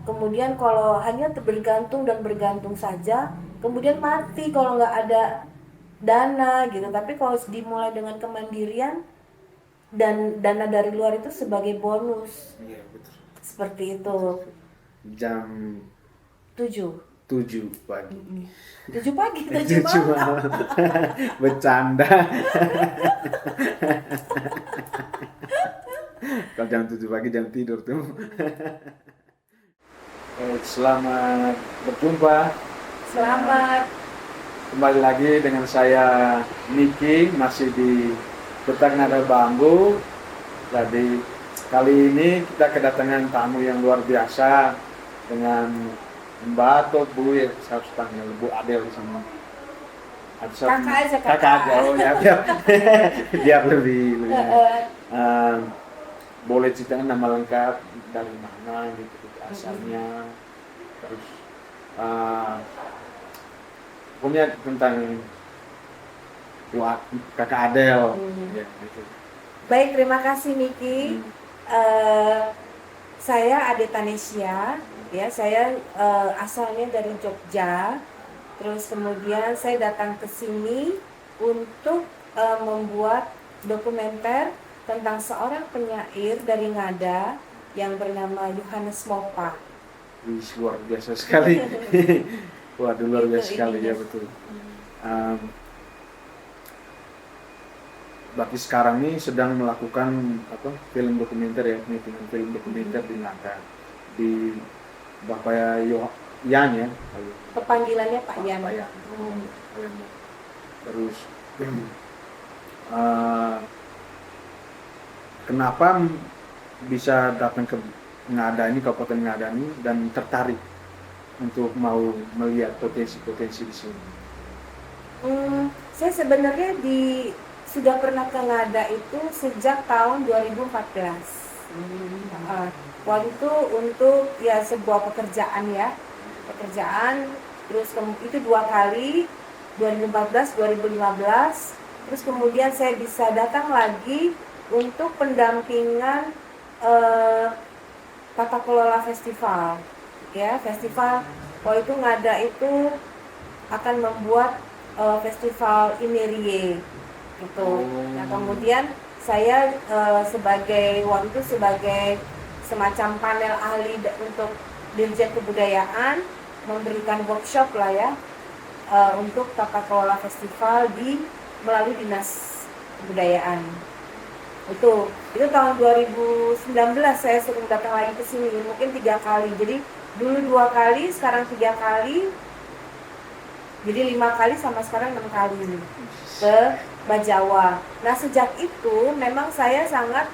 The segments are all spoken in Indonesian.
kemudian kalau hanya bergantung dan bergantung saja, kemudian mati kalau nggak ada dana gitu. Tapi kalau dimulai dengan kemandirian dan dana dari luar itu sebagai bonus, Iya, betul. seperti itu. Jam 7. 7 pagi. 7 pagi, 7 7 malam. malam. Bercanda. Kalau jam 7 pagi jam tidur tuh. Selamat berjumpa. Selamat. Kembali lagi dengan saya Niki, masih di Petak Nada Bambu. Jadi kali ini kita kedatangan tamu yang luar biasa dengan Mbak atau Bu ya, saya harus panggil Bu Adel sama Kakak aja, kakak aja, oh ya biar biar lebih boleh ceritakan nama lengkap dari mana gitu asalnya, terus punya tentang kakak Adel ya, gitu. Baik, terima kasih Niki. Saya Ade Tanesya, ya, saya asalnya dari Jogja. Terus kemudian saya datang ke sini untuk membuat dokumenter tentang seorang penyair dari Ngada yang bernama Yohanes Mopa. Luar biasa sekali. Waduh, luar biasa sekali ya, betul. Berarti sekarang ini sedang melakukan film dokumenter ya, film dokumenter di Ngada, di Bapak Yan ya, Panggilannya Pak Yan. Pak Yan. Terus kenapa bisa datang ke Ngada ini, Kabupaten Ngada ini, dan tertarik untuk mau melihat potensi-potensi di sini? Saya sebenarnya sudah pernah ke Ngada itu sejak tahun 2014. Waktu itu untuk ya sebuah pekerjaan, terus itu 2 kali, 2014 2015. Terus kemudian saya bisa datang lagi untuk pendampingan tata kelola festival, ya, festival. Waktu itu Ngada itu akan membuat festival Inerie gitu. Nah, kemudian saya sebagai semacam panel ahli untuk Dirjen Kebudayaan, memberikan workshop lah ya untuk tata kelola festival melalui Dinas Kebudayaan. Itu tahun 2019 saya sering datang lagi ke sini, mungkin 3 kali. Jadi dulu 2 kali, sekarang 3 kali. Jadi 5 kali sama sekarang 6 kali ke Bajawa. Nah, sejak itu memang saya sangat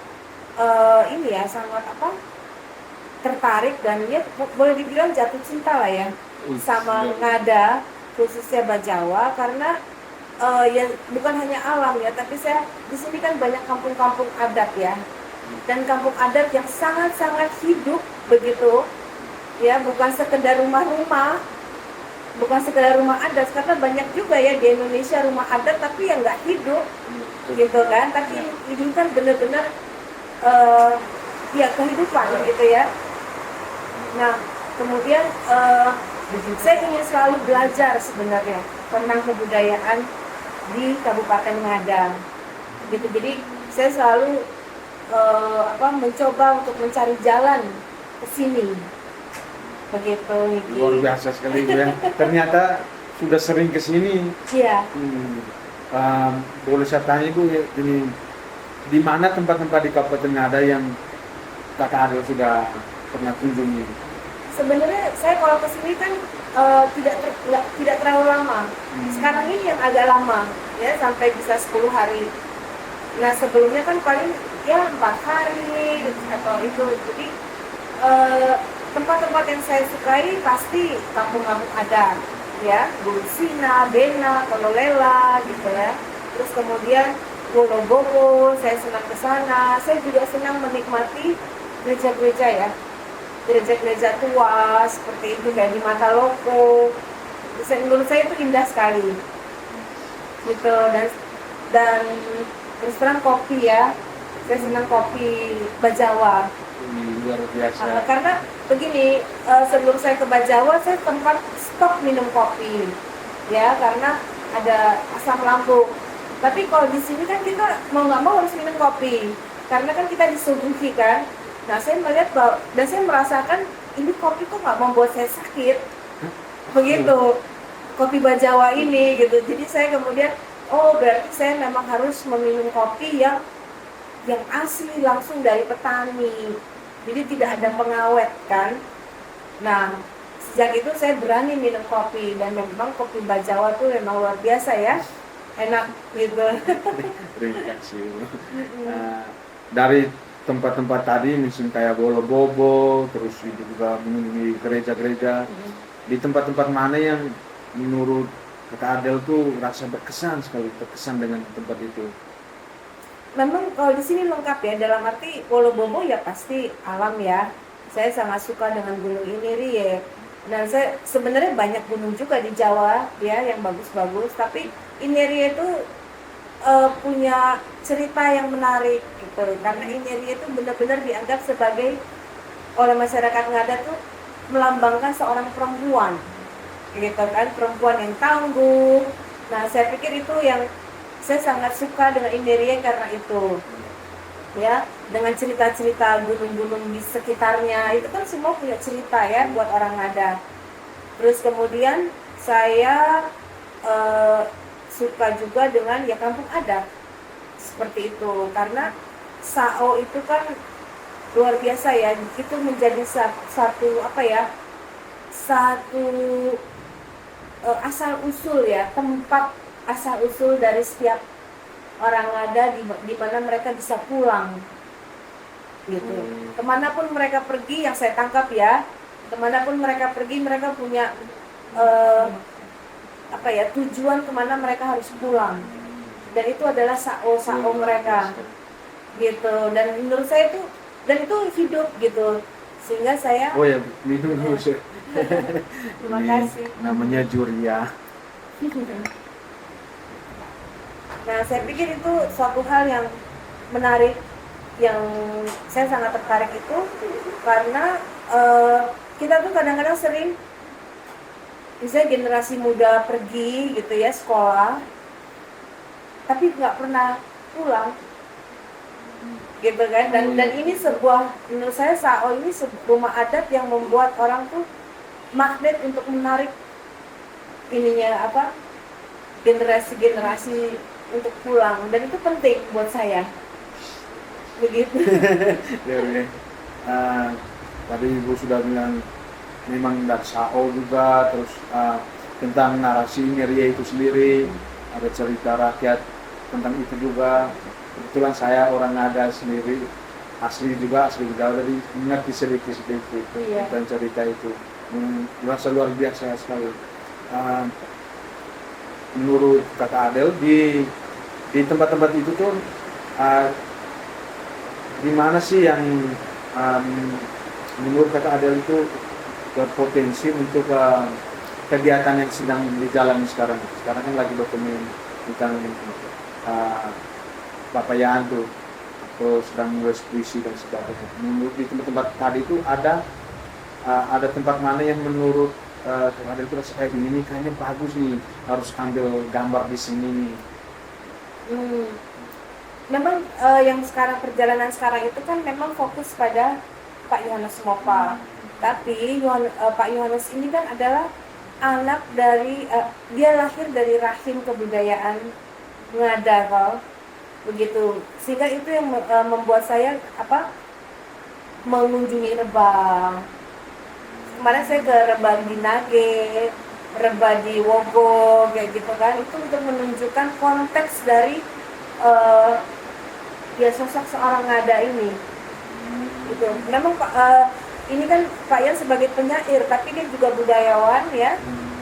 tertarik dan ya boleh dibilang jatuh cinta lah ya sama Ngada, khususnya Bajawa, karena ya bukan hanya alam ya, tapi saya di sini kan banyak kampung-kampung adat ya, dan kampung adat yang sangat-sangat hidup begitu ya, bukan sekedar rumah adat, karena banyak juga ya di Indonesia rumah adat tapi yang nggak hidup gitu kan, tapi ini kan benar-benar ya kehidupan gitu ya. Nah, kemudian saya ingin selalu belajar sebenarnya tentang kebudayaan di Kabupaten Ngada gitu. Jadi saya selalu mencoba untuk mencari jalan ke sini begitu. Luar biasa sekali ya. Ternyata sudah sering ke sini. Iya. Boleh saya tanya Bu, ini di mana tempat-tempat di Kabupaten Ngada yang Kakak Adel sudah pernah kunjungi? Sebenarnya saya kalau ke sini kan tidak terlalu lama. Sekarang ini yang agak lama ya, sampai bisa 10 hari. Nah, sebelumnya kan paling ya 4 hari atau itu. Jadi tempat-tempat yang saya sukai pasti kampung-kampung adat ya, Gulsina, Bena, Kololela gitu ya. Terus kemudian Wonogobo, saya senang ke sana. Saya juga senang menikmati gereja-gereja ya, gereja-gereja tua seperti itu kayak di Mataloko. Menurut saya itu indah sekali gitu. Dan terus terang kopi ya, saya senang kopi Bajawa luar biasa. Karena begini, sebelum saya ke Bajawa saya sempat stop minum kopi, ya karena ada asam lambung. Tapi kalau di sini kan kita mau nggak mau harus minum kopi, karena kan kita disuguhi kan. Nah saya melihat bahwa, dan saya merasakan ini kopi kok nggak membuat saya sakit, begitu kopi Bajawa ini gitu. Jadi saya kemudian, oh berarti saya memang harus meminum kopi yang asli langsung dari petani. Jadi tidak ada pengawet kan. Nah sejak itu saya berani minum kopi, dan memang kopi Bajawa tuh memang luar biasa ya, enak gitu. Terima kasih. Dari tempat-tempat tadi misalnya kayak Bolo-Bobo, terus itu juga di gereja-gereja, di tempat-tempat mana yang menurut Kak Adel tuh rasa berkesan sekali, terkesan dengan tempat itu? Memang kalau di sini lengkap ya, dalam arti Bolo-Bobo ya pasti alam ya. Saya sangat suka dengan Gunung Inirie. Dan saya sebenarnya banyak gunung juga di Jawa ya yang bagus-bagus, tapi Inirie itu punya cerita yang menarik gitu. Karena Inirie itu benar-benar dianggap sebagai, oleh masyarakat Ngada tuh melambangkan seorang perempuan, gitu kan, perempuan yang tangguh. Nah saya pikir itu yang saya sangat suka dengan Inirie karena itu, ya, dengan cerita-cerita gunung-gunung di sekitarnya itu kan semua punya cerita ya buat orang Ngada. Terus kemudian saya suka juga dengan ya kampung adat seperti itu, karena Sao itu kan luar biasa ya, itu menjadi satu apa ya, satu asal usul ya, tempat asal usul dari setiap orang Ngada di mana mereka bisa pulang gitu. Kemanapun mereka pergi, yang saya tangkap ya, kemanapun mereka pergi mereka punya apa ya, tujuan kemana mereka harus pulang, dan itu adalah sao mereka gitu. Dan menurut saya itu, dan itu hidup gitu, sehingga saya Oh ya, minum dulu. terima kasih. Namanya Juria. Nah, saya pikir itu suatu hal yang menarik, yang saya sangat tertarik itu, karena kita tuh kadang-kadang sering, misalnya generasi muda pergi gitu ya sekolah, tapi nggak pernah pulang, gitu kan. Dan ini sebuah, menurut saya Sao ini sebuah rumah adat yang membuat orang tuh magnet untuk menarik ininya apa, generasi-generasi untuk pulang, dan itu penting buat saya begitu. Tadi Ibu sudah bilang memang dari Sao juga, terus tentang narasi Inirie itu sendiri, ada cerita rakyat tentang itu juga. Kebetulan saya orang Ngada sendiri, asli juga jadi mengerti sedikit-sedikit tentang cerita itu. Merasa luar biasa sekali. Menurut Kakak Adel, di tempat-tempat itu tuh di mana sih yang menurut Kakak Adel itu berpotensi untuk kegiatan yang sedang dijalani sekarang? Sekarang kan lagi dokumen tentang Papayan tuh, atau sedang menulis puisi dan sebagainya. Menurut di tempat-tempat tadi itu ada tempat mana yang menurut Kakak Adel itu rasa kayak ini kayaknya bagus nih, harus ambil gambar di sini nih? Memang yang sekarang, perjalanan sekarang itu kan memang fokus pada Pak Yohanes Mopa. Tapi Pak Yohanes ini kan adalah anak dari, dia lahir dari rahim kebudayaan Ngada kalau begitu. Sehingga itu yang membuat saya mengunjungi Rebang. Kemarin saya ke Rebang di Nage, Rebang di Wogo, kayak gitu kan. Itu untuk menunjukkan konteks dari ya sosok seorang Ngada ini. Gitu. Memang ini kan Pak Yan sebagai penyair, tapi dia juga budayawan ya,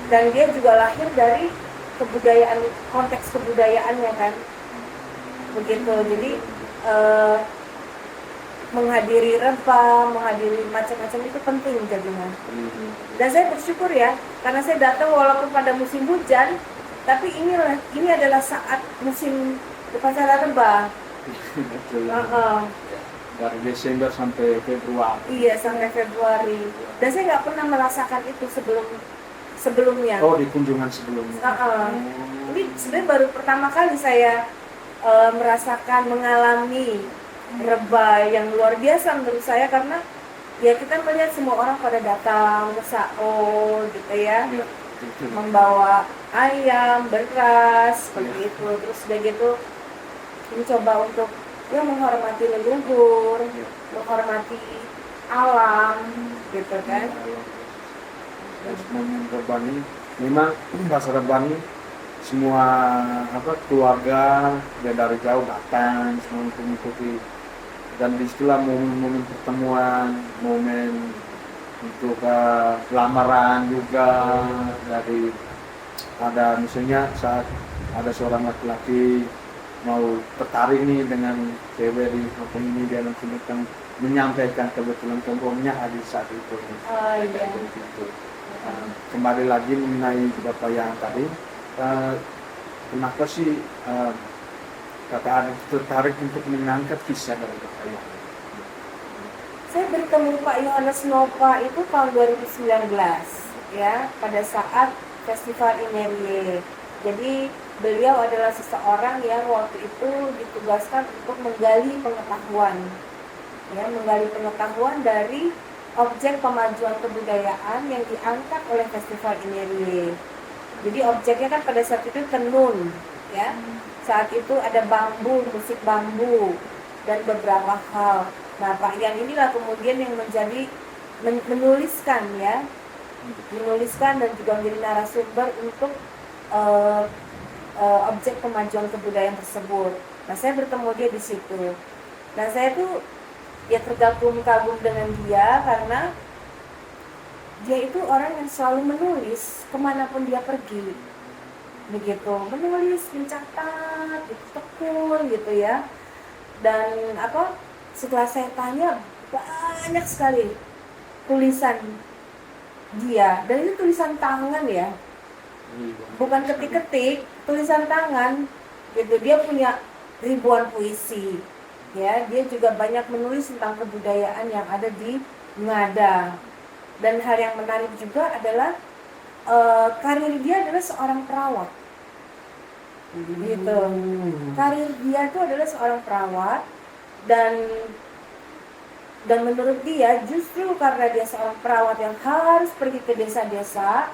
dan dia juga lahir dari kebudayaan, konteks kebudayaannya kan, begitu. Jadi menghadiri rempah, menghadiri macam-macam itu penting jadinya. Dan saya bersyukur ya, karena saya datang walaupun pada musim hujan, tapi ini adalah saat musim upacara rempah. dari Desember sampai Februari. Iya, sampai Februari. Dan saya nggak pernah merasakan itu sebelumnya. Oh, di kunjungan sebelumnya. Ini sebenarnya baru pertama kali saya mengalami rebah yang luar biasa menurut saya, karena ya kita melihat semua orang pada datang ke SAO gitu ya, Iya, betul. membawa ayam, beras, seperti itu. Terus udah gitu mencoba untuk ya menghormati leluhur, Iya. menghormati alam gitu kan. Dan momen Rebani, memang pas Rebani semua keluarga dan dari jauh datang semua untuk mengikuti, dan disitulah momen-momen pertemuan, momen untuk lamaran juga. Dari ada misalnya saat ada seorang laki-laki mau tertarik nih dengan cewek di kampung ini, dia langsung akan menyampaikan kebetulan komprominya hadir saat itu. Oh iya. Gitu. Kembali lagi mengenai Bapak yang tadi, kenapa sih kata Adit tertarik untuk mengangkat kisah dari Bapak yang? Saya bertemu Pak Yohanes Nova itu tahun 2019 ya, pada saat Festival Inerie. Jadi beliau adalah seseorang yang waktu itu ditugaskan untuk menggali pengetahuan, ya, menggali pengetahuan dari objek pemajuan kebudayaan yang diangkat oleh Festival Inerie. Jadi objeknya kan pada saat itu tenun, ya. Saat itu ada bambu, musik bambu, dan beberapa hal. Nah, Pak Yan inilah kemudian yang menuliskan ya, menuliskan dan juga menjadi narasumber untuk objek pemajuan kebudayaan tersebut. Nah, saya bertemu dia di situ. Nah, saya tuh ya terkagum-kagum dengan dia, karena dia itu orang yang selalu menulis kemanapun dia pergi, begitu, menulis, mencatat, tekun gitu ya. Dan setelah saya tanya, banyak sekali tulisan dia, dan itu tulisan tangan ya, bukan ketik-ketik, tulisan tangan gitu. Dia punya ribuan puisi ya, dia juga banyak menulis tentang kebudayaan yang ada di Ngada. Dan hal yang menarik juga adalah karir dia adalah seorang perawat gitu. Karir dia itu adalah seorang perawat, dan menurut dia justru karena dia seorang perawat yang harus pergi ke desa-desa.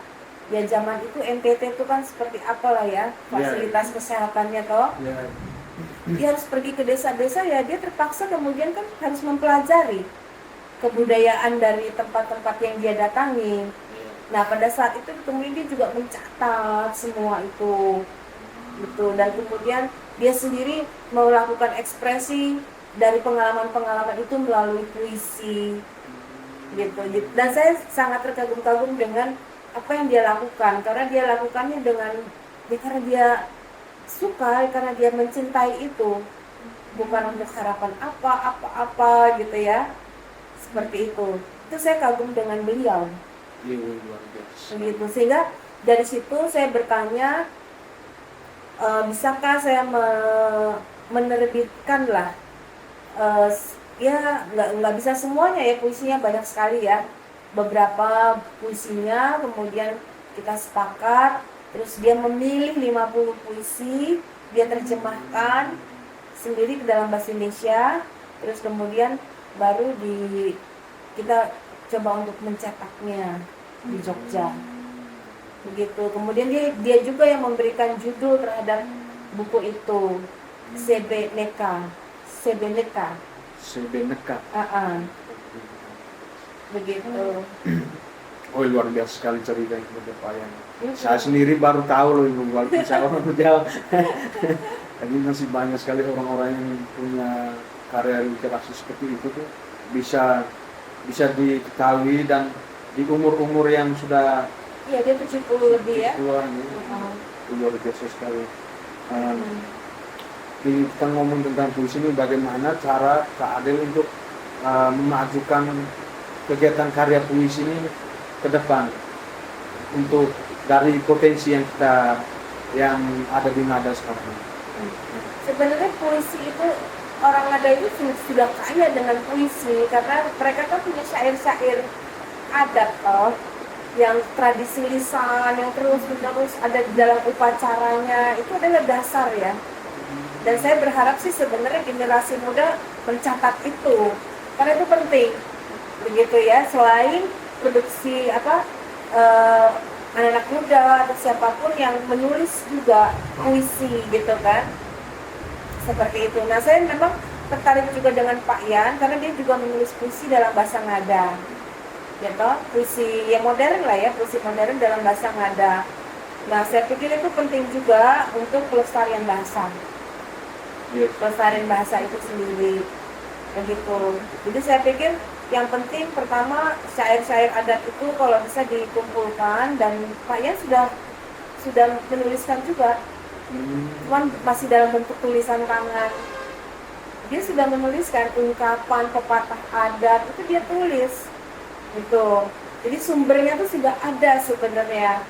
Ya zaman itu NTT itu kan seperti apalah ya fasilitas kesehatannya toh. Dia harus pergi ke desa-desa, ya dia terpaksa kemudian kan harus mempelajari kebudayaan dari tempat-tempat yang dia datangi. Nah, pada saat itu kemudian dia juga mencatat semua itu gitu, dan kemudian dia sendiri melakukan ekspresi dari pengalaman-pengalaman itu melalui puisi gitu. Dan saya sangat terkagum-kagum dengan apa yang dia lakukan, karena dia lakukannya karena dia suka, karena dia mencintai itu, bukan untuk harapan apa gitu ya, seperti itu. Itu saya kagum dengan beliau. Luar biasa. Begitu, sehingga dari situ saya bertanya, bisakah saya menerbitkan lah, ya nggak bisa semuanya ya, puisinya banyak sekali ya, beberapa puisinya kemudian kita sepakat. Terus dia memilih 50 puisi, dia terjemahkan sendiri ke dalam bahasa Indonesia. Terus kemudian baru kita coba untuk mencetaknya di Jogja. Begitu. Kemudian dia juga yang memberikan judul terhadap buku itu, Sebeneka. Begitu. Oh, luar biasa sekali cerita itu Bapak yang. Saya sendiri baru tahu loh Ibu, walaupun saya orang Jawa. Tapi masih banyak sekali orang-orang yang punya karya literasi seperti itu tuh bisa diketahui, dan di umur-umur yang sudah Iya, dia 70 lebih ya. Luar biasa sekali. Kita ngomong tentang puisi ini, bagaimana cara Kak Adel untuk memajukan kegiatan karya puisi ini ke depan, untuk dari potensi yang ada di Ngada sekarang. Sebenarnya puisi itu orang Ngada itu sudah kaya dengan puisi karena mereka kan punya syair-syair adat toh yang tradisi lisan yang terus menerus ada di dalam upacaranya, itu adalah dasar ya. Dan saya berharap sih sebenarnya generasi muda mencatat itu karena itu penting begitu ya, selain produksi anak-anak muda atau siapapun yang menulis juga puisi gitu kan, seperti itu. Nah saya memang tertarik juga dengan Pak Yan karena dia juga menulis puisi dalam bahasa Ngada gitu, puisi yang modern lah ya, puisi modern dalam bahasa Ngada. Nah saya pikir itu penting juga untuk pelestarian bahasa, Yes. pelestarian bahasa itu sendiri begitu. Jadi saya pikir yang penting pertama syair-syair adat itu kalau bisa dikumpulkan, dan Pak Yan sudah menuliskan juga, cuman masih dalam bentuk tulisan tangan. Dia sudah menuliskan ungkapan pepatah adat itu dia tulis gitu. Jadi sumbernya tuh sudah ada sebenarnya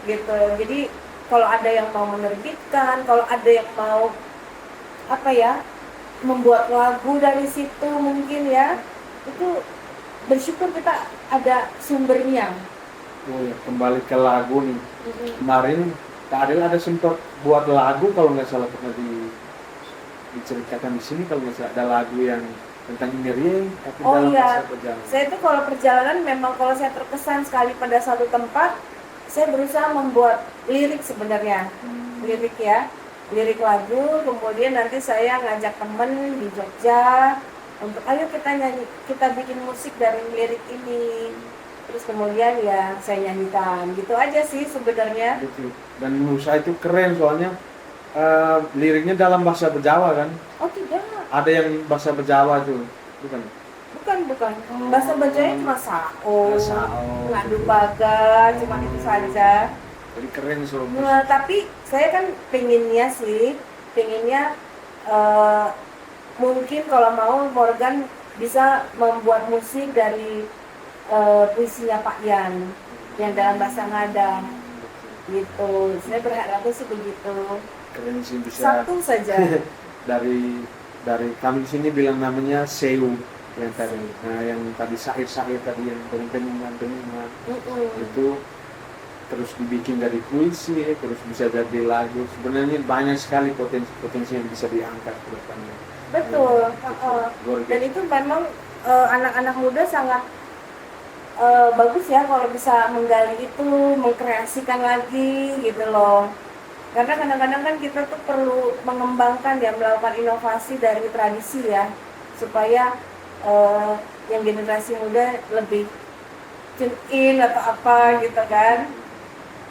gitu. Jadi kalau ada yang mau menerbitkan, kalau ada yang mau membuat lagu dari situ mungkin ya, itu bersyukur kita ada sumbernya. Oh ya, kembali ke lagu nih. Kemarin Kak Adel ada sempat buat lagu kalau nggak salah, pernah diceritakan di sini kalau nggak salah, ada lagu yang tentang Miriam tapi Oh dalam iya, bahasa perjalanan. saya itu kalau perjalanan memang kalau saya terkesan sekali pada satu tempat, saya berusaha membuat lirik sebenarnya, lirik ya, lirik lagu. Kemudian nanti saya ngajak temen di Jogja untuk ayo kita nyanyi, kita bikin musik dari lirik ini. Terus kemudian ya saya nyanyikan, gitu aja sih sebenarnya. Gitu. Dan menurut saya itu keren soalnya liriknya dalam bahasa Jawa kan. Oh tidak, Ada yang bahasa Jawa tuh, bukan? bukan. Bahasa bacanya cuma sao, Sao. ngadu baga, cuma itu saja. Jadi keren soalnya. Nah, tapi saya kan pengennya mungkin kalau mau Morgan bisa membuat musik dari puisinya Pak Yan yang dalam bahasa Ngada gitu. Saya berharapnya sih begitu. Keren sih bisa. Satu saja. dari kami sini bilang namanya seu yang tadi. Nah yang tadi syair-syair tadi yang pengingan itu terus dibikin dari puisi, terus bisa jadi lagu. Sebenarnya banyak sekali potensi yang bisa diangkat ke depannya. Betul. Luar Dan biasa. itu memang anak-anak muda sangat bagus ya kalau bisa menggali itu, mengkreasikan lagi gitu loh. Karena kadang-kadang kan kita tuh perlu mengembangkan ya, melakukan inovasi dari tradisi ya, supaya yang generasi muda lebih tune in atau apa gitu kan.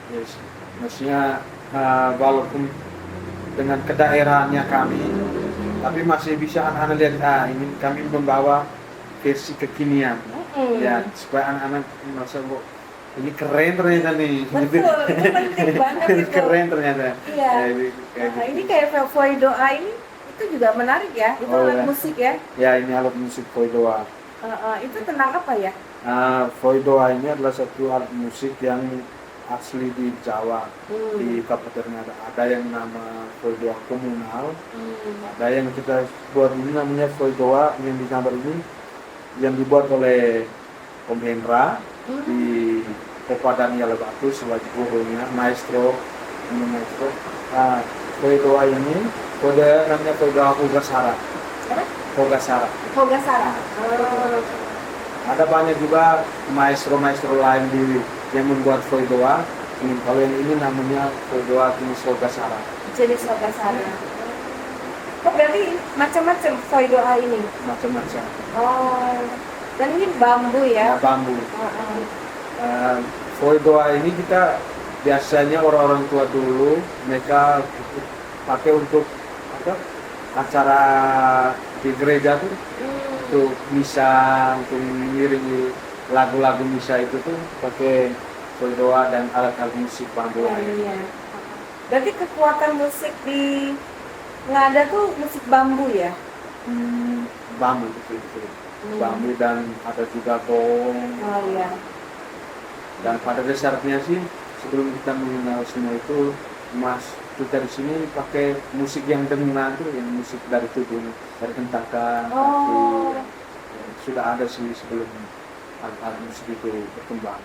Yes. Maksudnya walaupun dengan kedaerahannya kami, tapi masih bisa anak-anak lihat ini kami membawa versi kekinian. Ya supaya anak-anak merasa kok ini keren ternyata nih. Betul, itu penting banget itu. Keren ternyata. Iya. Ya, Ini kayak Voi Doa ini itu juga menarik ya. Itu Oh, alat ya. musik ya. Ya ini alat musik Voi Doa. Itu tentang apa ya? Voi Doa ini adalah satu alat musik yang asli di Jawa, di Kabupaten Ngada. Ada yang nama Voi Doa komunal, ada yang kita buat ini namanya Voi Doa yang di gambar ini yang dibuat oleh Om Hendra di Pepadang Yalabatu sebagai gurunya, maestro. Voi Doa ini kode namanya Voi Doa Hogasara. Hogasara. Hogasara. Ada banyak juga maestro-maestro lain yang membuat Voi Doa. Kalau yang ini namanya Voi Doa jenis Hogasara. Jenis Hogasara. Oh berarti macam-macam Voi Doa ini. Macam-macam. Oh, dan ini bambu ya? Bambu. Voi Doa ini kita biasanya orang-orang tua dulu mereka pakai untuk acara di gereja tuh, untuk misa, untuk mengiringi lagu-lagu misa itu tuh pakai Voi Doa dan alat-alat musik bambu. Iya. Berarti kekuatan musik di Ngada tuh musik bambu ya? Bambu betul. Bambu dan ada juga gong. Oh iya. Dan pada dasarnya sih sebelum kita mengenal semua itu Mas kita di sini pakai musik yang dengar tuh, yang musik dari tubuh, dari hentakan kaki. Oh. Sudah ada sih sebelum alat musik itu berkembang.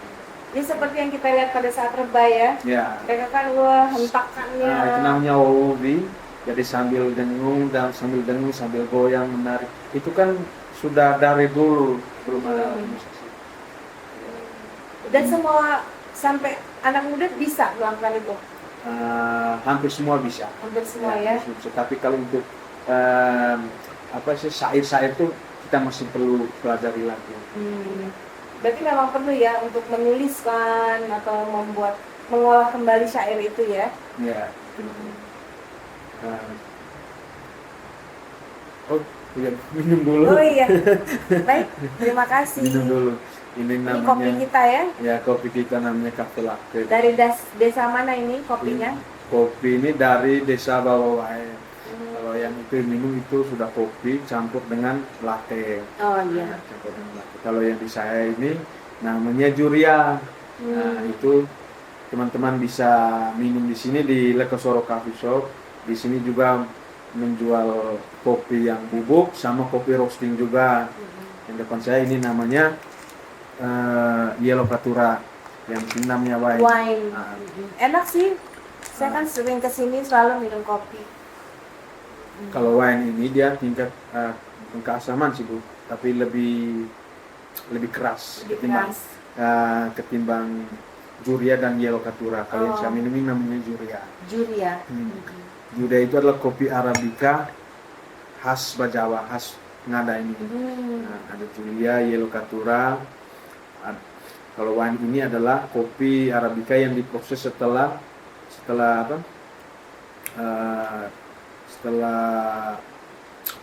Ya seperti yang kita lihat pada saat rebah ya. Ya. Mereka kan wah hentakannya. Nah, itu namanya wowi. Jadi sambil dengung sambil goyang menarik. Itu kan sudah dari dulu belum ada alat musik. Dan semua sampai anak muda bisa melakukan itu. Hampir semua bisa. Hampir semua ya. Tapi kalau untuk syair-syair itu kita masih perlu pelajari lagi. Berarti memang perlu ya untuk menuliskan atau mengolah kembali syair itu ya. Ya. Oh iya, minum dulu. Oh iya. Baik, terima kasih. Minum dulu. Ini namanya. Ini kopi kita ya. Ya, kopi kita namanya Cafe Latte. Dari desa mana ini kopinya? Kopi ini dari desa Bawawae. Kalau yang itu minum itu sudah kopi campur dengan latte. Oh iya. Campur dengan latte. Kalau yang di saya ini namanya Juria. Nah, itu teman-teman bisa minum di sini di Lekosoro Coffee Shop. Di sini juga menjual kopi yang bubuk sama kopi roasting juga. Yang depan saya ini namanya Yellow Katura, yang sini namanya wine. Enak sih. Saya kan sering kesini selalu minum kopi. Kalau wine ini dia tingkat keasaman sih Bu, tapi lebih keras ketimbang Juria dan Yellow Katura. Kalau yang saya minum ini namanya Juria. Juria itu adalah kopi Arabica khas Bajawa, khas Ngada ini. Nah, ada Juria, Yellow Katura. Kalau wine ini adalah kopi Arabica yang diproses setelah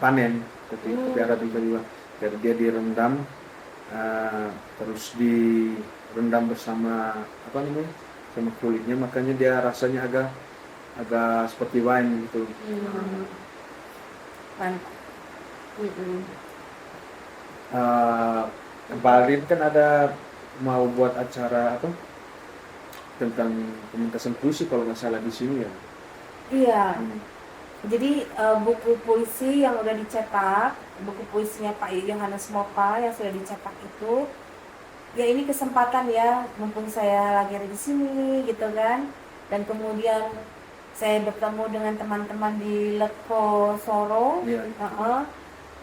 panen, kopi Arabica juga. Jadi dia direndam, terus direndam bersama sama kulitnya, makanya dia rasanya agak seperti wine gitu. Mantap. Kemarin kan ada mau buat acara tentang pementasan puisi kalau nggak salah di sini ya. Iya. Jadi buku puisi yang udah dicetak, buku puisinya Pak Yohanes Mopa yang sudah dicetak itu, ya ini kesempatan ya, mumpung saya lagi ada di sini gitu kan, dan kemudian saya bertemu dengan teman-teman di Lekosoro,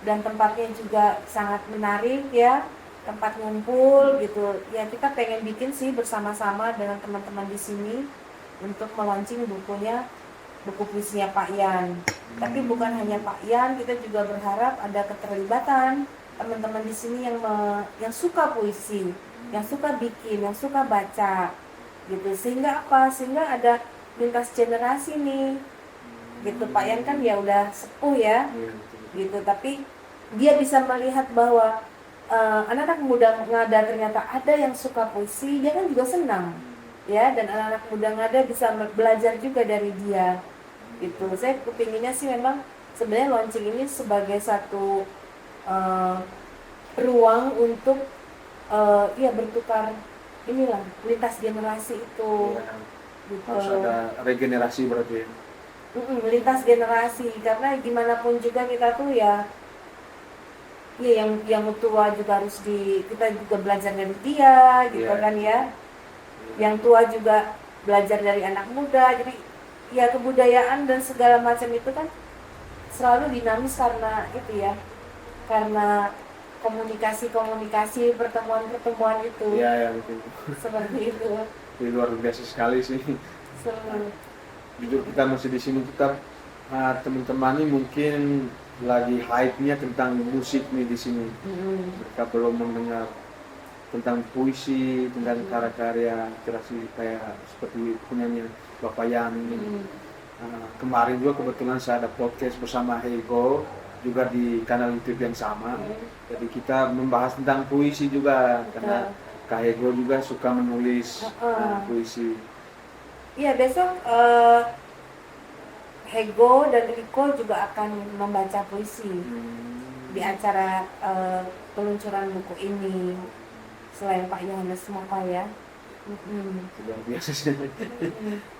dan tempatnya juga sangat menarik ya, tempat ngumpul gitu. Ya kita pengen bikin sih bersama-sama dengan teman-teman di sini untuk melaunching buku puisinya Pak Yan. Tapi bukan hanya Pak Yan, kita juga berharap ada keterlibatan teman-teman di sini yang suka puisi, yang suka bikin, yang suka baca gitu. Sehingga ada lintas generasi nih. Gitu. Pak Yan kan ya udah sepuh ya. Gitu, tapi dia bisa melihat bahwa anak-anak muda Ngada ternyata ada yang suka puisi, dia kan juga senang. Ya, dan anak-anak muda Ngada bisa belajar juga dari dia. Gitu. Saya kepinginnya sih memang sebenarnya launching ini sebagai satu ruang untuk bertukar lintas generasi itu. Gitu. Harus ada regenerasi berarti. Lintas generasi, karena gimana pun juga kita tuh ya yang tua juga harus kita juga belajar dari dia gitu kan ya. Yang tua juga belajar dari anak muda. Jadi ya kebudayaan dan segala macam itu kan selalu dinamis karena itu ya. Karena komunikasi, pertemuan itu. Iya, betul. Seperti itu. Ini luar biasa sekali sih. Jujur kita masih di sini tetap teman-teman ini mungkin lagi hype-nya tentang musik nih di sini. Mereka belum mendengar tentang puisi, tentang karya-karya literasi kayak seperti punyanya Bapak Yan ini. Kemarin juga kebetulan saya ada podcast bersama Hego juga di kanal YouTube yang sama. Jadi kita membahas tentang puisi juga karena Kak Hego juga suka menulis puisi. Iya, besok Hego dan Riko juga akan membaca puisi di acara peluncuran buku ini selain Pak Yohanes Mopa ya. luar biasa sih.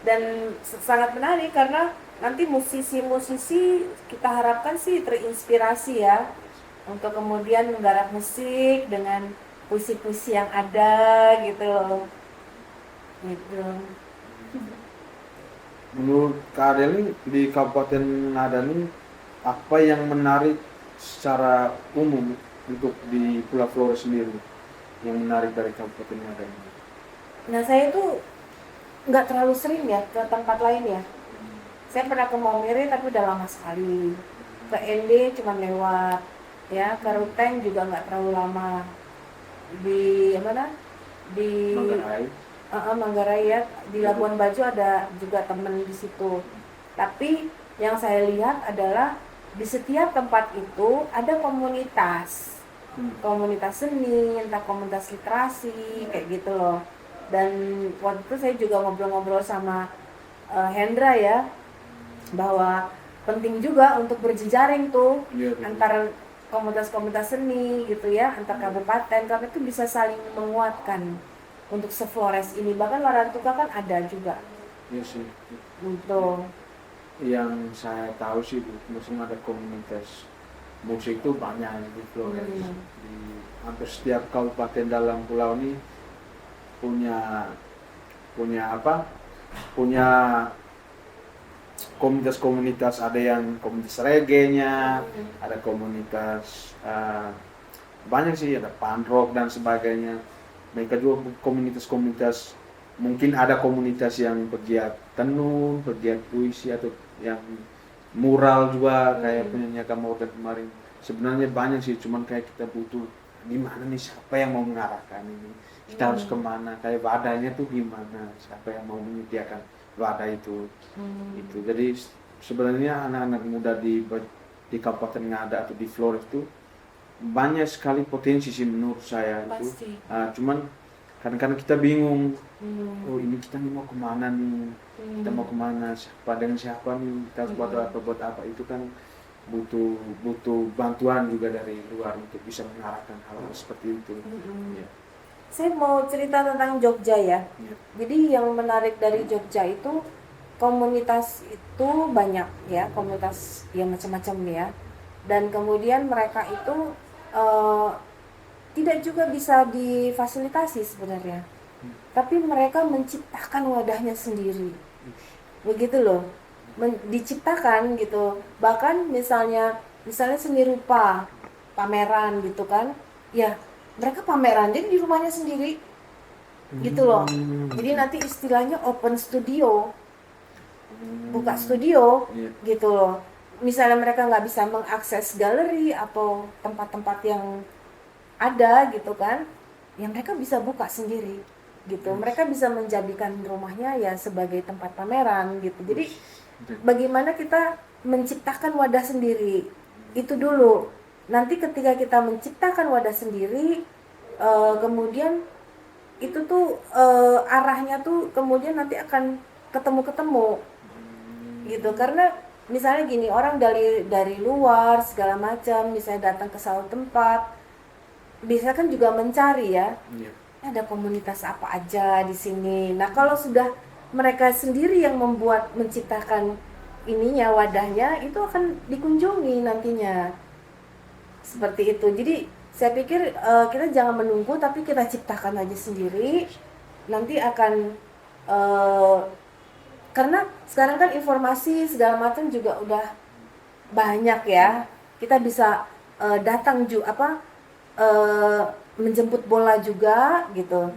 Dan sangat menarik karena nanti musisi-musisi kita harapkan sih terinspirasi ya untuk kemudian menggarap musik dengan puisi-puisi yang ada gitu loh. Gitu. Menurut Kak Adel nih, di Kabupaten Ngada nih, apa yang menarik secara umum untuk di Pulau Flores sendiri, yang menarik dari Kabupaten Ngada ini? Nah saya tuh nggak terlalu sering ya ke tempat lain ya. Saya pernah ke Maumere tapi udah lama sekali. Ke ND cuma lewat, ya ke Ruteng juga nggak terlalu lama. Di mana? Di Manggarai. Manggarai ya, di Labuan Bajo ada juga temen di situ. Tapi yang saya lihat adalah di setiap tempat itu ada komunitas, komunitas seni, entah komunitas literasi, kayak gitu loh. Dan waktu itu saya juga ngobrol-ngobrol sama Hendra ya, bahwa penting juga untuk berjejaring tuh antar komunitas-komunitas seni gitu ya, antar kabupaten, karena itu bisa saling menguatkan untuk se-Flores ini. Bahkan Larantuka kan ada juga. Iya sih. Untuk Yang saya tahu sih, maksudnya ada komunitas musik itu banyak di Flores. Di hampir setiap kabupaten dalam pulau ini punya apa? Punya komunitas-komunitas, ada yang komunitas reggae-nya, ada komunitas banyak sih, ada punk rock dan sebagainya. Mereka juga komunitas-komunitas, mungkin ada komunitas yang pegiat tenun, pegiat puisi, atau yang mural juga kayak punyanya Kamorgan kemarin. Sebenarnya banyak sih, cuman kayak kita butuh gimana nih, siapa yang mau mengarahkan ini, kita harus kemana, kayak wadahnya tuh gimana, siapa yang mau menyediakan wadah itu. Itu jadi sebenarnya anak-anak muda di Kabupaten Ngada atau di Flores itu banyak sekali potensi sih menurut saya. pasti. Itu cuman kadang-kadang kita bingung, oh ini kita nih mau kemana nih, kita mau kemana, siapa dengan siapa nih, kita harus buat apa, itu kan butuh bantuan juga dari luar untuk bisa mengarahkan hal seperti itu. Ya. Saya mau cerita tentang Jogja ya. Ya. Jadi yang menarik dari Jogja itu komunitas itu banyak ya, komunitas yang macam-macam ya. Dan kemudian mereka itu tidak juga bisa difasilitasi sebenarnya. Tapi mereka menciptakan wadahnya sendiri. Begitu loh. Diciptakan gitu. Bahkan misalnya seni rupa, pameran gitu kan. Ya, mereka pameran jadi di rumahnya sendiri. Gitu loh. Jadi nanti istilahnya open studio. Buka studio gitu loh. Misalnya mereka nggak bisa mengakses galeri atau tempat-tempat yang ada gitu kan, ya mereka bisa buka sendiri gitu. Mereka bisa menjadikan rumahnya ya sebagai tempat pameran gitu. Jadi bagaimana kita menciptakan wadah sendiri itu dulu. Nanti ketika kita menciptakan wadah sendiri, kemudian itu tuh arahnya tuh kemudian nanti akan ketemu gitu. Karena misalnya gini, orang dari luar segala macam misalnya datang ke suatu tempat, bisa kan juga mencari ya, ada komunitas apa aja di sini. Nah kalau sudah mereka sendiri yang menciptakan ininya, wadahnya, itu akan dikunjungi nantinya seperti itu. Jadi saya pikir kita jangan menunggu, tapi kita ciptakan aja sendiri. Nanti akan karena sekarang kan informasi segala macam juga udah banyak ya. Kita bisa datang menjemput bola juga gitu,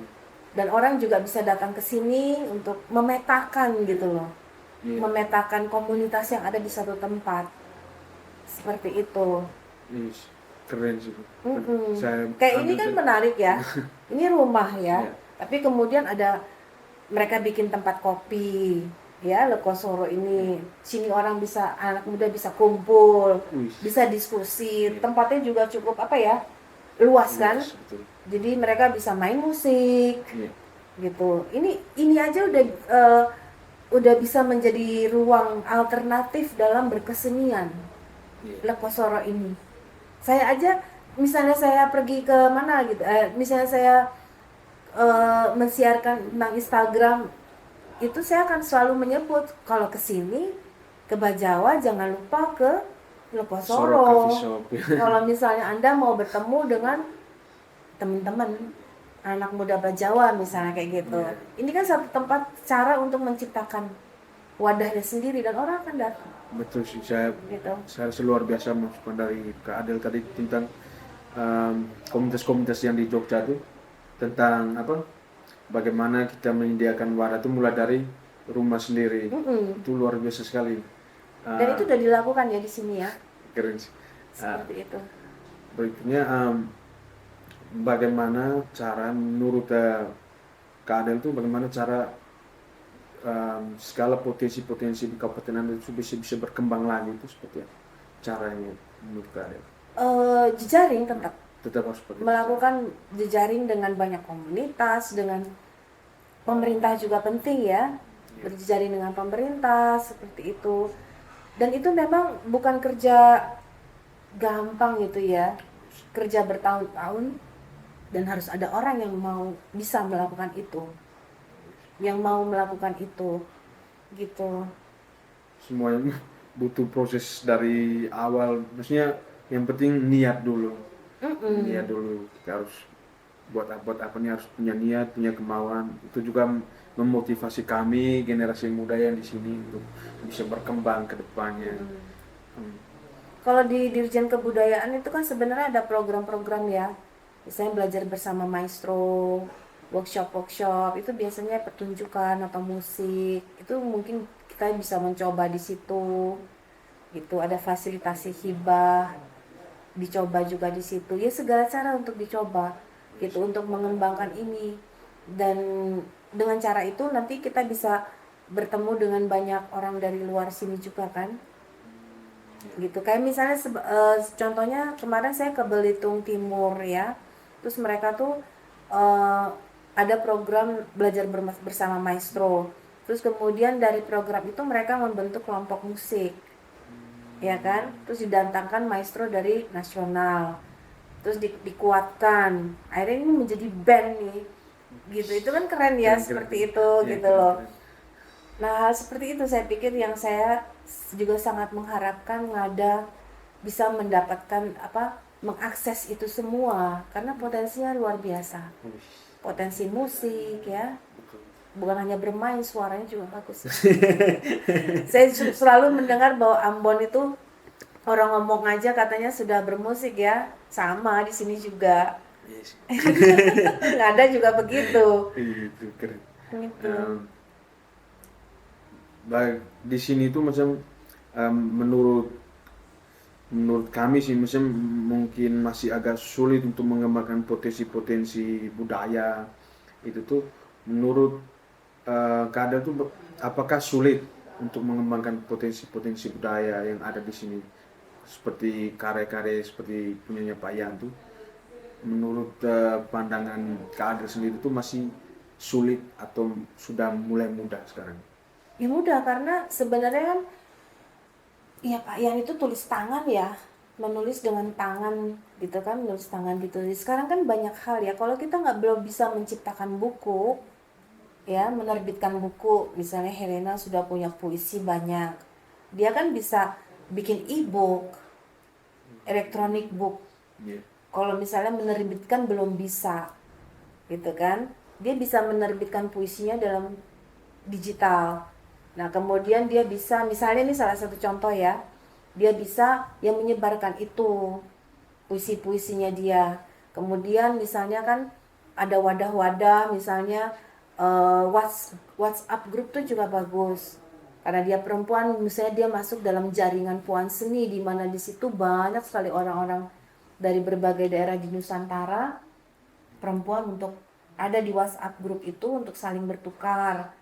dan orang juga bisa datang ke sini untuk memetakan gitu loh, memetakan komunitas yang ada di satu tempat seperti itu. Keren sih. Kayak ini kan menarik ya. Ini rumah ya, tapi kemudian ada mereka bikin tempat kopi ya, Lekosoro ini. Sini orang bisa, anak muda bisa kumpul, bisa diskusi. Tempatnya juga cukup luas kan, jadi mereka bisa main musik gitu. Ini aja udah bisa menjadi ruang alternatif dalam berkesenian. Lekosoro ini, saya aja misalnya saya pergi ke mana gitu, misalnya saya mensiarkan tentang Instagram itu saya akan selalu menyebut kalau ke sini ke Bajawa jangan lupa ke Soro Lekosoro. Coffee Shop. Kalau misalnya Anda mau bertemu dengan teman-teman anak muda Bajawa misalnya kayak gitu. Iya. Ini kan satu tempat cara untuk menciptakan wadahnya sendiri dan orang akan datang Betul sih, saya gitu. luar biasa masukan dari Kak Adel tadi tentang komunitas-komunitas yang di Jogja itu tentang apa? Bagaimana kita menyediakan wadah itu mulai dari rumah sendiri. Mm-mm. Itu luar biasa sekali. Dan itu udah dilakukan ya di sini ya. Keren sih. Seperti itu. Berikutnya bagaimana cara menurut Kak Adel itu bagaimana cara segala potensi-potensi di Kabupaten Anda itu bisa berkembang lagi itu seperti apa caranya menurut Kak Adel? Jejaring Tetap harus seperti itu. melakukan jejaring dengan banyak komunitas, dengan pemerintah juga penting ya, berjejaring dengan pemerintah seperti itu. Dan itu memang bukan kerja gampang gitu ya, kerja bertahun-tahun dan harus ada orang yang mau bisa melakukan itu, yang mau melakukan itu gitu. Semuanya butuh proses dari awal, maksudnya yang penting niat dulu. Niat dulu, kita harus buat apa nih, harus punya niat, punya kemauan. Itu juga memotivasi kami generasi muda yang di sini untuk bisa berkembang ke depannya. Kalau di Dirjen Kebudayaan itu kan sebenarnya ada program-program ya, misalnya belajar bersama maestro, workshop itu biasanya pertunjukan atau musik, itu mungkin kita bisa mencoba di situ, gitu. Ada fasilitasi hibah, dicoba juga di situ. Ya segala cara untuk dicoba, gitu, untuk mengembangkan ini. Dan dengan cara itu nanti kita bisa bertemu dengan banyak orang dari luar sini juga kan. Gitu kayak misalnya contohnya kemarin saya ke Belitung Timur ya, terus mereka tuh ada program belajar bersama maestro, terus kemudian dari program itu mereka membentuk kelompok musik ya kan, terus didatangkan maestro dari nasional, terus dikuatkan akhirnya ini menjadi band nih gitu. Itu kan keren ya, seperti itu gitu loh. Nah, hal seperti itu saya pikir yang saya juga sangat mengharapkan Ngada bisa mendapatkan mengakses itu semua karena potensinya luar biasa. Potensi musik ya. Bukan hanya bermain, suaranya juga bagus. Saya selalu mendengar bahwa Ambon itu orang ngomong aja katanya sudah bermusik ya. Sama di sini juga. Ngada juga begitu. Itu keren. Gitu. Baik, di sini itu macam menurut kami sih macam mungkin masih agak sulit untuk mengembangkan potensi-potensi budaya itu tuh. Menurut Kak Adel tuh apakah sulit untuk mengembangkan potensi-potensi budaya yang ada di sini seperti karya-karya seperti punyanya Pak Yan tuh? Menurut pandangan Kak Adel sendiri tuh masih sulit atau sudah mulai mudah sekarang? Ya mudah karena sebenarnya kan ya Pak Yan itu tulis tangan ya, menulis dengan tangan gitu kan, menulis tangan ditulis. Sekarang kan banyak hal ya, kalau kita belum bisa menciptakan buku ya, menerbitkan buku, misalnya Helena sudah punya puisi banyak, dia kan bisa bikin e-book, electronic book. Kalau misalnya menerbitkan belum bisa gitu kan, dia bisa menerbitkan puisinya dalam digital. Nah kemudian dia bisa, misalnya ini salah satu contoh ya, dia bisa yang menyebarkan itu puisi-puisinya dia. Kemudian misalnya kan ada wadah-wadah, misalnya WhatsApp grup tuh juga bagus karena dia perempuan, misalnya dia masuk dalam jaringan Puan Seni di mana di situ banyak sekali orang-orang dari berbagai daerah di Nusantara perempuan untuk ada di WhatsApp grup itu untuk saling bertukar.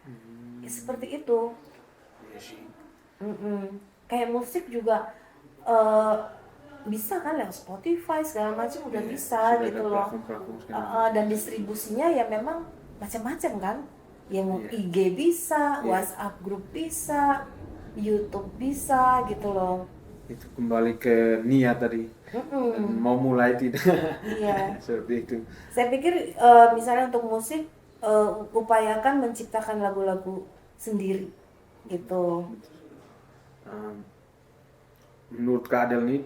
Seperti itu. Kayak musik juga bisa kan lewat Spotify segala macam udah bisa gitu loh. Dan distribusinya ya memang macam-macam kan. Yang IG bisa, WhatsApp grup bisa, YouTube bisa gitu loh. itu kembali ke niat tadi. Mau mulai tidak. Iya. Seperti itu. Saya pikir misalnya untuk musik upayakan menciptakan lagu-lagu sendiri gitu. Um, Menurut Kak Adel nih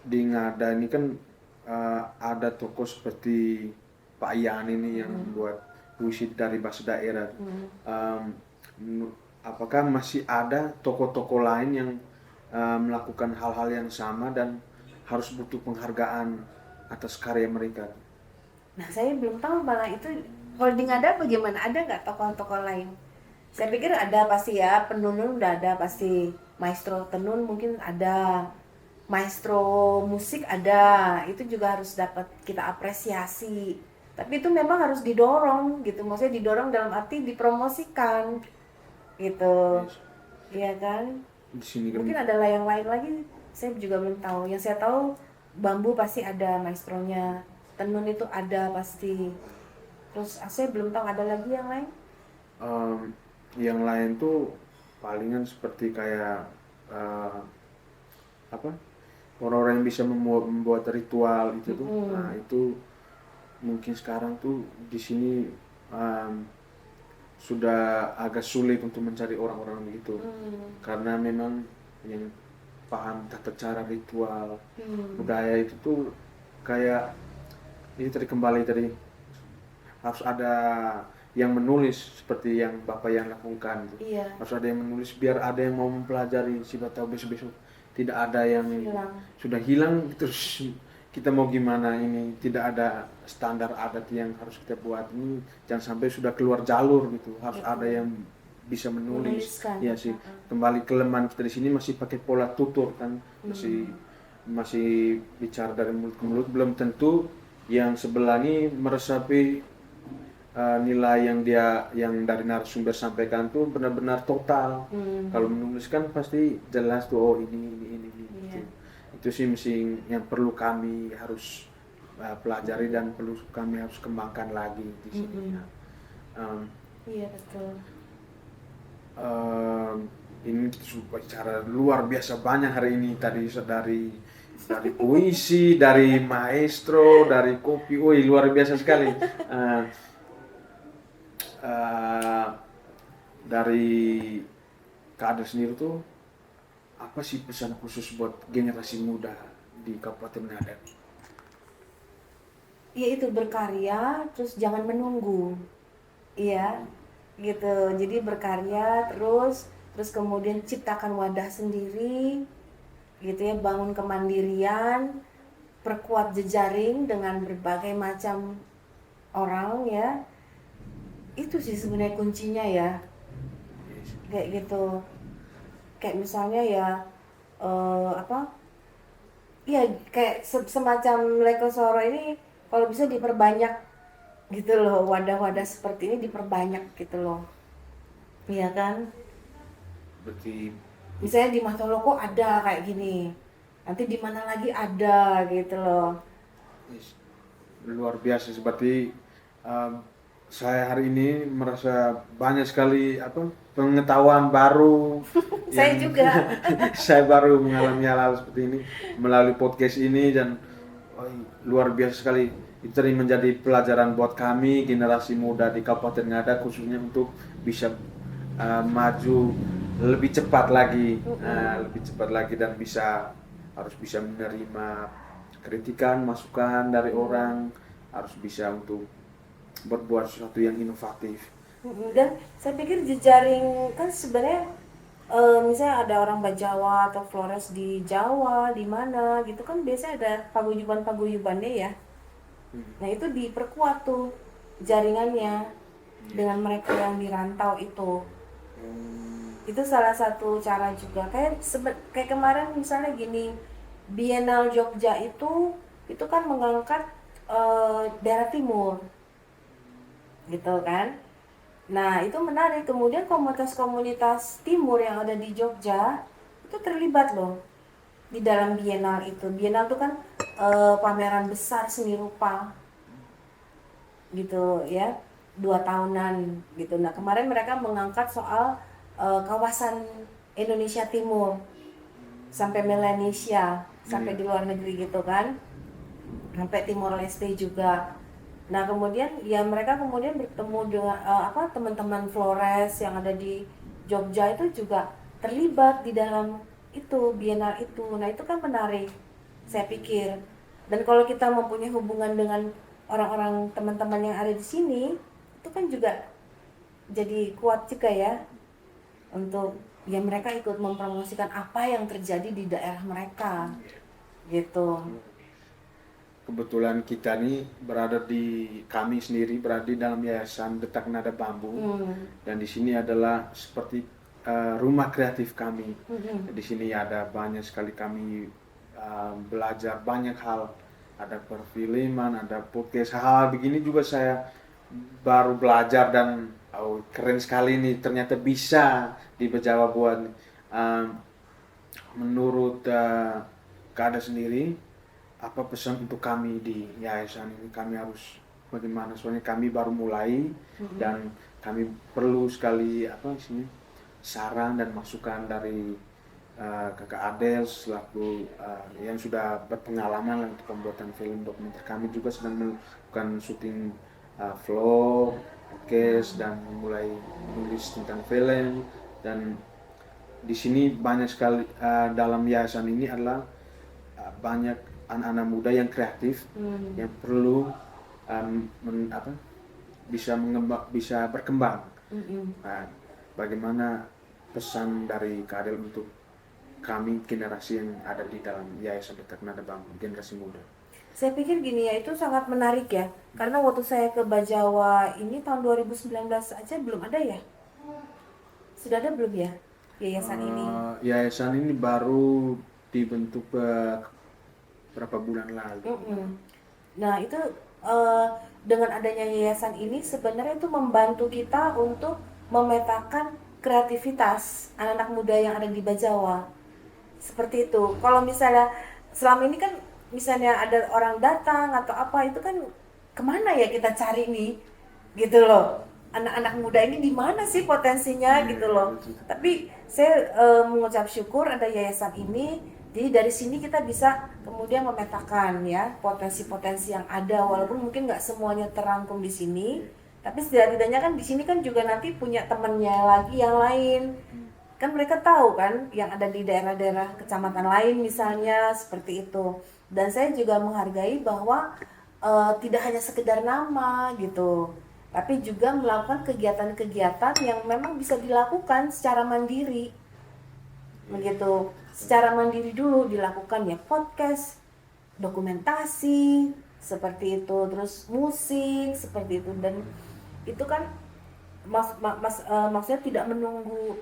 di Ngada ini kan ada tokoh seperti Pak Ian ini yang buat puisi dari bahasa daerah. Apakah masih ada tokoh-tokoh lain yang melakukan hal-hal yang sama dan harus butuh penghargaan atas karya mereka? Nah, saya belum tahu malah itu kalau di Ngada bagaimana? Ada nggak tokoh-tokoh lain? Saya pikir ada pasti ya, penenun udah ada pasti, maestro tenun mungkin ada, maestro musik ada, itu juga harus dapat kita apresiasi. Tapi itu memang harus didorong gitu, maksudnya didorong dalam arti dipromosikan gitu, Yes. iya kan? Di sini kan Mungkin ada yang lain lagi, saya juga belum tahu. Yang saya tahu bambu pasti ada maestronya, tenun itu ada pasti. Terus saya belum tahu ada lagi yang lain. um, yang lain tuh palingan seperti kayak uh, apa orang-orang yang bisa membuat ritual itu tuh. Nah itu mungkin sekarang tuh di sini um, sudah agak sulit untuk mencari orang-orang begitu karena memang yang paham tata cara ritual budaya itu tuh kayak ini tadi kembali tadi harus ada yang menulis seperti yang Bapak yang lakukan. Iya, Harus ada yang menulis biar ada yang mau mempelajari, siapa tahu besok-besok tidak ada yang hilang. sudah hilang terus kita mau gimana ini, tidak ada standar adat yang harus kita buat ini, jangan sampai sudah keluar jalur gitu, harus ada yang bisa menulis. Menuliskan. Ya sih, kembali kelemahan kita di sini masih pakai pola tutur kan, masih bicara dari mulut ke mulut, belum tentu yang sebelah ini meresapi nilai yang dari narasumber sampaikan tuh benar-benar total. Kalau menulis kan pasti jelas tuh oh ini gitu. Itu sih mesti yang perlu kami harus pelajari dan perlu kami harus kembangkan lagi di sini. Iya betul. Ini cara luar biasa banyak hari ini tadi dari puisi, dari maestro, dari kopi, woi luar biasa sekali. Dari Kak Ade sendiri tuh apa sih pesan khusus buat generasi muda di Kabupaten Ngada? Ya itu berkarya, terus jangan menunggu. Iya, gitu. Jadi berkarya terus kemudian ciptakan wadah sendiri, gitu ya, bangun kemandirian, perkuat jejaring dengan berbagai macam orang ya. Itu sih sebenarnya kuncinya ya, kayak gitu. Kayak misalnya ya apa? Iya, kayak semacam Leko Soro ini kalau bisa diperbanyak gitu loh, wadah-wadah seperti ini diperbanyak gitu loh. Iya kan? Berarti Misalnya di Matoloko ada kayak gini. Nanti di mana lagi ada gitu loh. luar biasa seperti saya hari ini merasa banyak sekali pengetahuan baru. Saya juga. Saya baru mengalami hal-hal seperti ini melalui podcast ini dan luar biasa sekali. Itu tadi menjadi pelajaran buat kami generasi muda di Kabupaten Ngada khususnya untuk bisa maju lebih cepat lagi, dan harus bisa menerima kritikan, masukan dari orang, harus bisa untuk berbuat sesuatu yang inovatif. Dan saya pikir jejaring kan sebenarnya misalnya ada orang Bajawa atau Flores di Jawa, di mana gitu kan biasanya ada paguyuban-paguyubannya ya. Nah itu diperkuat tuh jaringannya dengan mereka yang di rantau itu. Itu salah satu cara juga. Kayak kemarin misalnya gini, Biennale Jogja itu kan mengangkat daerah timur, gitu kan. Nah itu menarik. Kemudian komunitas-komunitas timur yang ada di Jogja itu terlibat loh di dalam Biennale itu. Biennale itu kan pameran besar seni rupa gitu ya, 2 tahunan gitu. Nah kemarin mereka mengangkat soal kawasan Indonesia Timur sampai Melanesia, sampai Iya. di luar negeri gitu kan, sampai Timor Leste juga. Nah kemudian ya mereka kemudian bertemu dengan teman-teman Flores yang ada di Jogja itu juga terlibat di dalam itu bienal itu. Nah itu kan menarik, saya pikir. Dan kalau kita mempunyai hubungan dengan orang-orang teman-teman yang ada di sini, itu kan juga jadi kuat juga ya untuk ya mereka ikut mempromosikan apa yang terjadi di daerah mereka gitu. Kebetulan kita nih kami sendiri berada di dalam yayasan Detak Nada Bambu, dan di sini adalah seperti rumah kreatif kami. Di sini ada banyak sekali kami belajar banyak hal, ada perfilman, ada podcast, hal begini juga saya baru belajar, dan keren sekali nih ternyata bisa di Bejawa buat menurut Kada sendiri, apa pesan untuk kami di yayasan ini? Kami harus bagaimana? Soalnya kami baru mulai dan kami perlu sekali saran dan masukan dari Kakak Adel selaku yang sudah berpengalaman untuk pembuatan film dokumenter. Kami juga sedang melakukan syuting vlog, podcast, dan mulai menulis tentang film. Dan di sini banyak sekali dalam yayasan ini adalah banyak anak-anak muda yang kreatif yang perlu bisa berkembang. Nah, bagaimana pesan dari Kak Adel untuk kami generasi yang ada di dalam yayasan Detak Nada Bambu, generasi muda? Saya pikir gini ya, itu sangat menarik ya. Karena waktu saya ke Bajawa ini tahun 2019 aja belum ada ya. Sudah ada belum ya yayasan ini? Yayasan ini baru dibentuk berapa bulan lalu. Nah itu dengan adanya yayasan ini sebenarnya itu membantu kita untuk memetakan kreativitas anak-anak muda yang ada di Bajawa. Seperti itu. Kalau misalnya selama ini kan misalnya ada orang datang atau apa itu kan kemana ya kita cari nih gitu loh, anak-anak muda ini di mana sih potensinya gitu loh. Tapi saya mengucap syukur ada yayasan ini, jadi dari sini kita bisa kemudian memetakan ya potensi-potensi yang ada, walaupun mungkin nggak semuanya terangkum di sini, tapi setidaknya kan di sini kan juga nanti punya temennya lagi yang lain. Kan mereka tahu kan yang ada di daerah-daerah kecamatan lain misalnya seperti itu. Dan saya juga menghargai bahwa tidak hanya sekedar nama gitu, tapi juga melakukan kegiatan-kegiatan yang memang bisa dilakukan secara mandiri begitu. Secara mandiri dulu dilakukan ya podcast, dokumentasi seperti itu, terus musik seperti itu. Dan itu kan maksudnya tidak menunggu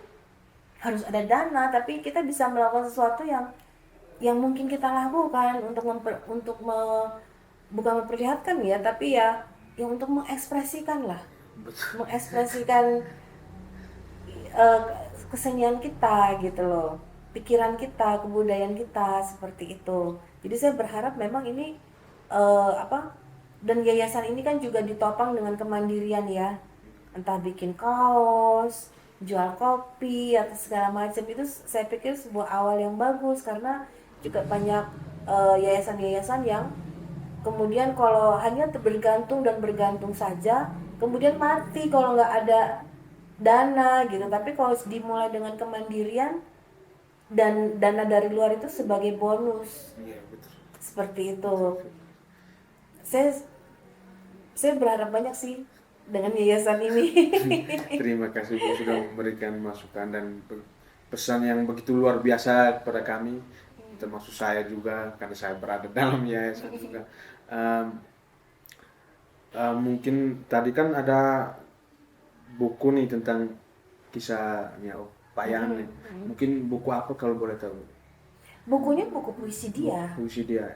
harus ada dana, tapi kita bisa melakukan sesuatu yang mungkin kita lakukan bukan memperlihatkan ya, tapi ya yang untuk mengekspresikan lah, mengekspresikan eh, kesenian kita gitu loh, pikiran kita, kebudayaan kita seperti itu. Jadi saya berharap memang ini dan yayasan ini kan juga ditopang dengan kemandirian ya, entah bikin kaos, jual kopi atau segala macam. Itu saya pikir sebuah awal yang bagus, karena juga banyak yayasan-yayasan yang kemudian kalau hanya bergantung dan bergantung saja kemudian mati kalau nggak ada dana gitu. Tapi kalau dimulai dengan kemandirian dan dana dari luar itu sebagai bonus, seperti itu. Saya berharap banyak sih dengan yayasan ini. Terima kasih Bu sudah memberikan masukan dan pesan yang begitu luar biasa kepada kami, termasuk saya juga karena saya berada dalam yayasan juga. Mungkin tadi kan ada buku nih tentang kisahnya Pak Yan nih. Mungkin buku apa kalau boleh tahu? Bukunya buku puisi dia. Puisi dia.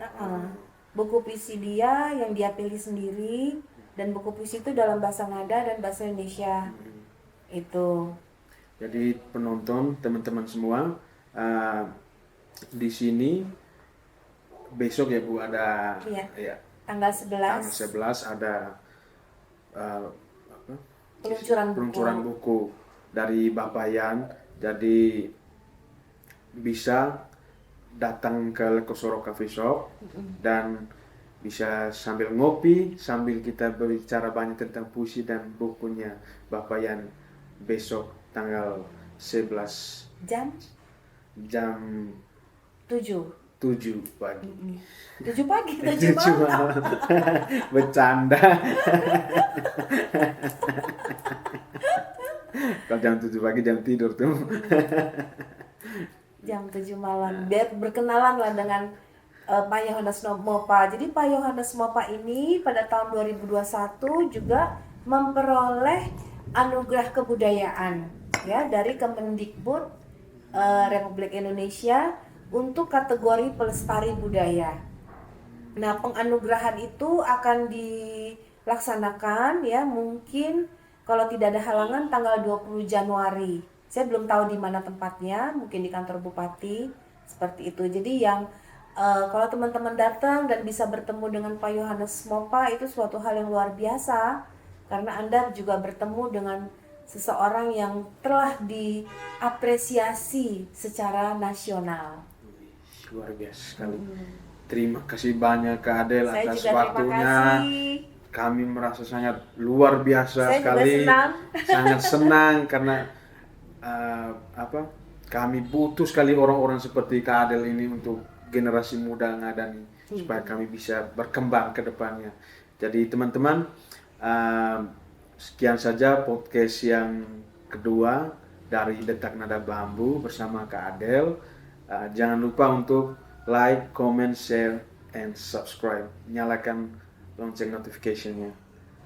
Buku puisi dia yang dia pilih sendiri, dan buku puisi itu dalam bahasa Ngada dan bahasa Indonesia. Itu. Jadi penonton, teman-teman semua, di sini besok ya Bu ada ya, tanggal 11 ada peluncuran buku dari Bapak Yan. Jadi bisa datang ke Lekosoro Coffee Shop dan bisa sambil ngopi, sambil kita berbicara banyak tentang puisi dan bukunya Bapak Yan besok tanggal 11 Jam jam 7. 7 pagi. 7 pagi, 7 7 malam. malam. Bercanda. Kalau jam 7 pagi jam tidur tuh. Jam 7 malam. Biar berkenalan lah dengan Pak Yohanes Mopa. Jadi Pak Yohanes Mopa ini pada tahun 2021 juga memperoleh anugerah kebudayaan ya dari Kemendikbud Republik Indonesia untuk kategori pelestari budaya. Nah, penganugerahan itu akan dilaksanakan ya mungkin kalau tidak ada halangan tanggal 20 Januari. Saya belum tahu di mana tempatnya, mungkin di kantor bupati seperti itu. Jadi yang kalau teman-teman datang dan bisa bertemu dengan Pak Yohanes Mopa itu suatu hal yang luar biasa karena Anda juga bertemu dengan seseorang yang telah diapresiasi secara nasional. Luar biasa sekali. Terima kasih banyak Kak Adel Saya atas juga terima waktunya. kasih. Kami merasa sangat luar biasa Saya sekali. juga senang. Sangat senang karena kami butuh sekali orang-orang seperti Kak Adel ini untuk generasi muda Ngadani supaya kami bisa berkembang ke depannya. Jadi teman-teman, sekian saja podcast yang kedua dari Detak Nada Bambu bersama Kak Adel. Jangan lupa untuk like, comment, share, and subscribe. Nyalakan lonceng notification-nya.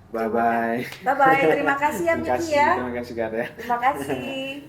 Bye-bye. Bye-bye. Terima kasih ya Terima Miki kasih, ya. terima kasih Kak Adel. Terima kasih.